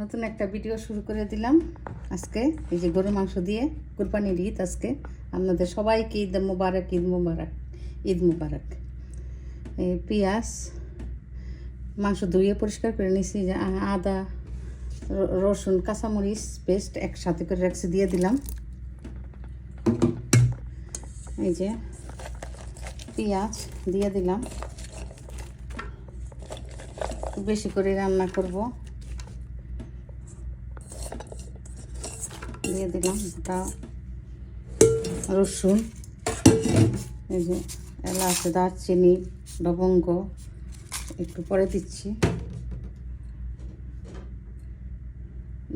নতুন একটা ভিডিও শুরু করে দিলাম আজকে। এই যে গরু মাংস দিয়ে, কুরবানির ঈদ আজকে। আপনাদের সবাইকে ঈদ মুবারক, ঈদ মুবারক, ঈদ মুবারক। এই পেঁয়াজ, মাংস ধুয়ে পরিষ্কার করে নিয়েছি। যে আদা, রসুন, কাঁচামরিচ পেস্ট একসাথে করে রাখছি, দিয়ে দিলাম। এই যে পেঁয়াজ দিয়ে দিলাম, বেশি করে রান্না করব। দিয়ে দিলাম গোটা রসুন, এই যে এলাচ, দারচিনি, লবঙ্গ একটু পরে দিচ্ছি।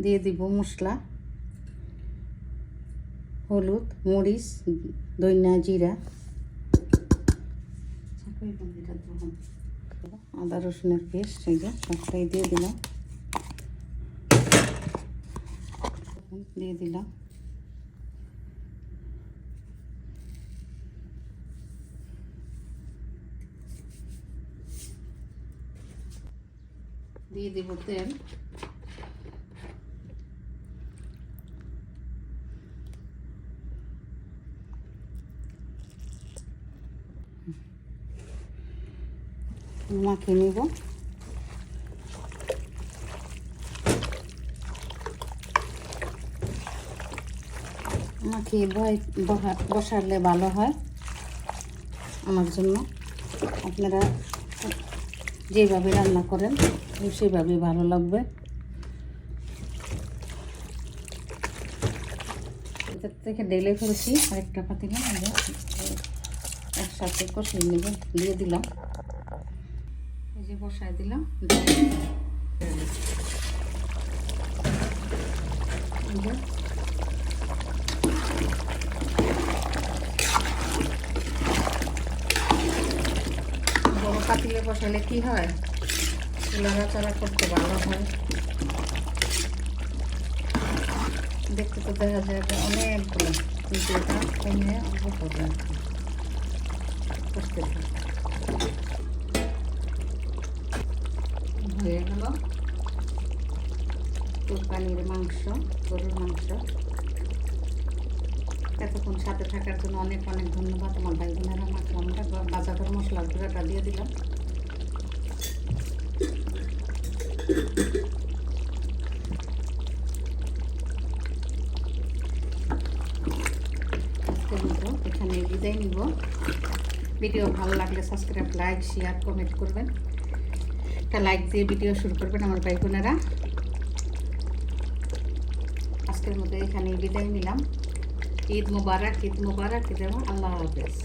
দিয়ে দিব মশলা, হলুদ, মরিচ, ধনিয়া, জিরা, আদা রসুনের পেস্ট, এই যে সবটাই দিয়ে দিলাম। দিয়ে দিলাম দিয়ে দিব তেল। মাখিয়ে নেব। মাখিয়ে বসালে ভালো হয় আমার জন্য। আপনারা যেভাবে রান্না করেন সেভাবে ভালো লাগবে। এটার থেকে ঢেলে ফেলছি আরেকটা পাতিলে, একসাথে কষিয়ে নেব। দিয়ে দিলাম, এই যে বসাই দিলাম। বড় পাতিলে বসালে কি হয়, নাড়াচাড়া করতে ভালো হয়। দেখতে তো দেখা যায় যে অনেকগুলো, কিন্তু এটা কমে অল্প করে করতে হয়ে গেল কুরবানির মাংস, গরুর মাংস। এতক্ষণ সাথে থাকার জন্য অনেক অনেক ধন্যবাদ আমার ভাই বোনেরা। মাখলামটা বাজারের মশলার গুঁড়াটা দিয়ে দিলাম। আজকের মতো এখানে বিদায় নিব। ভিডিও ভালো লাগলে সাবস্ক্রাইব, লাইক, শেয়ার, কমেন্ট করবেন। একটা লাইক দিয়ে ভিডিও শুরু করবেন আমার ভাই বোনেরা। আজকের মতো এখানে বিদায় নিলাম। ঈদ মুবারক, ঈদ মুবারক। আল্লাহ হাফেজ।